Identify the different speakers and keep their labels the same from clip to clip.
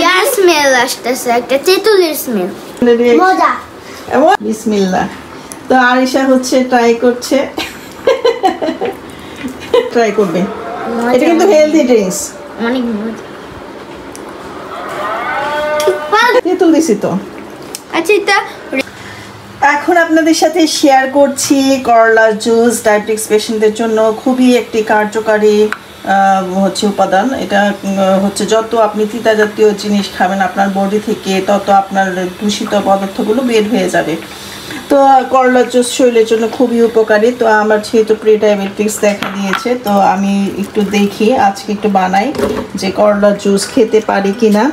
Speaker 1: ইয়ার smell আসতেছে, একটা তেঁতুলের স্মেল। মজা।
Speaker 2: বিসমিল্লাহ। তো আরিশা হচ্ছে ট্রাই করছে, ট্রাই করবে। এটা কিন্তু হেলদি ড্রিঙ্কস,
Speaker 1: অনেক মজা।
Speaker 2: তেঁতুল দিছি তো।
Speaker 1: আচ্ছা, এটা
Speaker 2: এখন আপনাদের সাথে শেয়ার করছি করলা জুস। ডায়াবেটিক্স পেশেন্টদের জন্য খুবই একটি কার্যকারী হচ্ছে উপাদান। এটা হচ্ছে যত আপনি তিতা জাতীয় জিনিস খাবেন আপনার বডি থেকে, তত আপনার দূষিত পদার্থগুলো বের হয়ে যাবে। তো করলা জুস শরীরের জন্য খুবই উপকারী। তো আমার যেহেতু প্রি ডায়াবেটিক্স দেখা দিয়েছে, তো আমি একটু দেখি আজকে একটু বানাই যে করলা জুস খেতে পারি কিনা।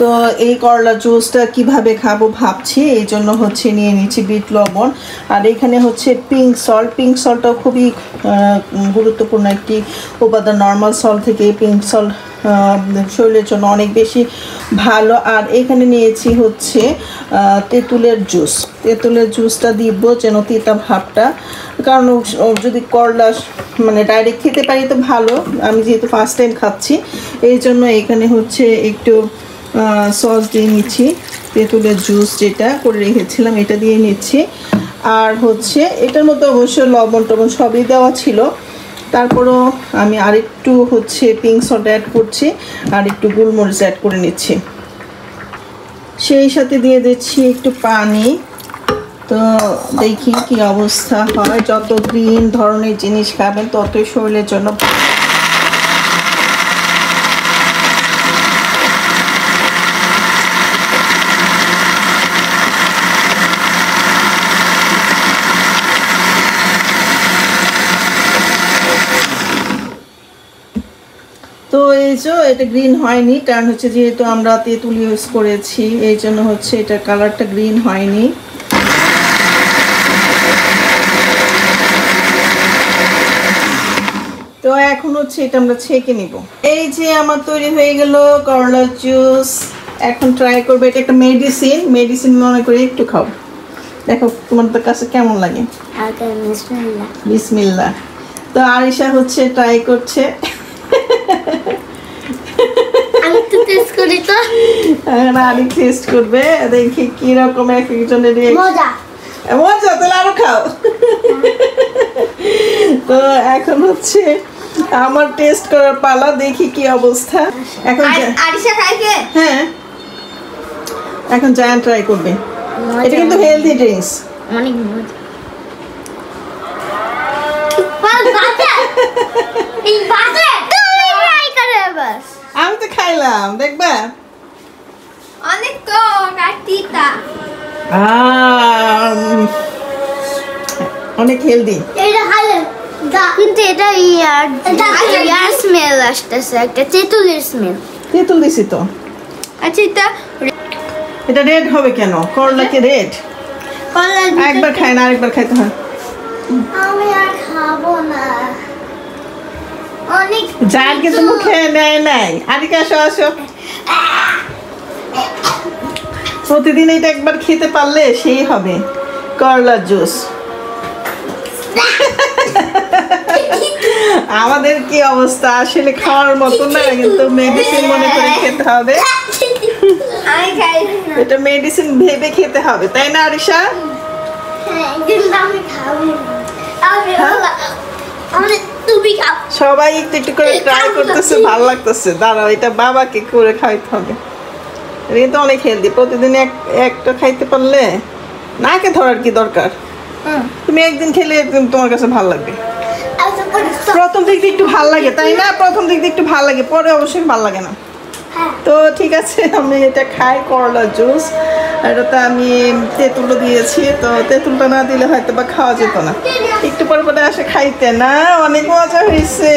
Speaker 2: তো এই করলা জুসটা কিভাবে খাবো ভাবছি, এই জন্য হচ্ছে নিয়ে নিচ্ছি বিট লবণ। আর এখানে হচ্ছে পিঙ্ক সল্ট। পিঙ্ক সল্টটাও খুবই গুরুত্বপূর্ণ একটি উপাদান। নর্মাল সল্ট থেকে পিঙ্ক সল্ট শরীরের জন্য অনেক বেশি ভালো। আর এখানে নিয়েছি হচ্ছে তেঁতুলের জুস। তেঁতুলের জুসটা দিব যেন তিতা ভাবটা, কারণ যদি করলা মানে ডাইরেক্ট খেতে পারি তো ভালো। আমি যেহেতু ফার্স্ট টাইম খাচ্ছি, এই জন্য এখানে হচ্ছে একটু সস দিয়ে নিচ্ছি। তেঁতুলের জুস যেটা করে রেখেছিলাম এটা দিয়ে নিচ্ছি। আর হচ্ছে এটার মধ্যে অবশ্য লবণ টবণ সবই দেওয়া ছিল, তারপরও আমি আরেকটু হচ্ছে পিঙ্ক সল্ট অ্যাড করছি আর একটু গোলমরিচ অ্যাড করে নিচ্ছি। সেই সাথে দিয়ে দিচ্ছি একটু পানি। তো দেখি কি অবস্থা হয়। যত গ্রিন ধরনের জিনিস খাবেন ততই শরীরের জন্য। তো এই যে এটা গ্রিন হয়নি, কারণ হচ্ছে যেহেতু আমরা তেঁতুল ইউজ করেছি, এই জন্য হচ্ছে এটা কালারটা গ্রিন হয়নি। তো এখন হচ্ছে এটা আমরা ছেঁকে নিব। এই যে আমার তৈরি হয়ে গেল করলা জুস। এখন ট্রাই করবে। এটা একটা মেডিসিন, মেডিসিন মনে করে একটু খাও, দেখো তোমাদের কাছে কেমন লাগে। বিসমিল্লাহ। তো আরিশা হচ্ছে ট্রাই করছে।
Speaker 1: আমি তো টেস্ট করি তো।
Speaker 2: আরি টেস্ট করবে, দেখি কি রকম এক একজনের
Speaker 1: মজা।
Speaker 2: মজা, তাহলে আরো খাও। তো এখন হচ্ছে আমার টেস্ট করার পালা, দেখি কি অবস্থা। এখন
Speaker 1: আরিশা খায় কে?
Speaker 2: হ্যাঁ, এখন জায়ান ট্রাই করবে। এটা কিন্তু হেলদি ড্রিঙ্কস,
Speaker 1: অনেক মজা।
Speaker 2: আমি তো খাইলাম, দেখবা
Speaker 1: অনেক তো তিতা,
Speaker 2: অনেক হেলদি।
Speaker 1: কিন্তু এটা ইয়ার স্মেল আসতেছে, একটা তেঁতুলের স্মেল।
Speaker 2: তেঁতুল দিছি তো।
Speaker 1: আচ্ছা,
Speaker 2: এটা রেড হবে কেন? করলা কি রেড? একবার খাই না, আরেকবার খাইতে হয়।
Speaker 1: আমি আর খাবো না। অনেক
Speaker 2: জান কিন্তু মুখে নেয় নাই। আরিকা আসো, আসো। প্রতিদিন এটা একবার খেতে পারলে সেই হবে করলা জুস। আমাদের কি অবস্থা, আসলে খাওয়ার মতো না, কিন্তু মেডিসিন মনে করে খেতে হবে। এটা মেডিসিন ভেবে খেতে হবে, তাই না আরিশা? সবাই একটু একটু করে ট্রাই করতেছে, ভালো লাগতেছে। দাঁড়াও, এটা বাবাকে করে খাইতে হবে। এটা কিন্তু অনেক হেলদি। প্রতিদিন একটা খাইতে পারলে নাকে ধরার কি দরকার? তুমি একদিন খেলে তোমার কাছে ভালো লাগবে। প্রথম দিক দিয়ে একটু ভালো লাগে, তাই না? প্রথম দিক দিয়ে একটু ভালো লাগে, পরে অবশ্যই ভালো লাগে না। তো ঠিক আছে, আমি এটা খাই করলা জুস। এটাতে আমি তেঁতুলও দিয়েছি, তো তেঁতুলটা না দিলে হয়তো বা খাওয়া যেত না। একটু পরে পরে আসে খাইতে না, অনেক মজা হয়েছে।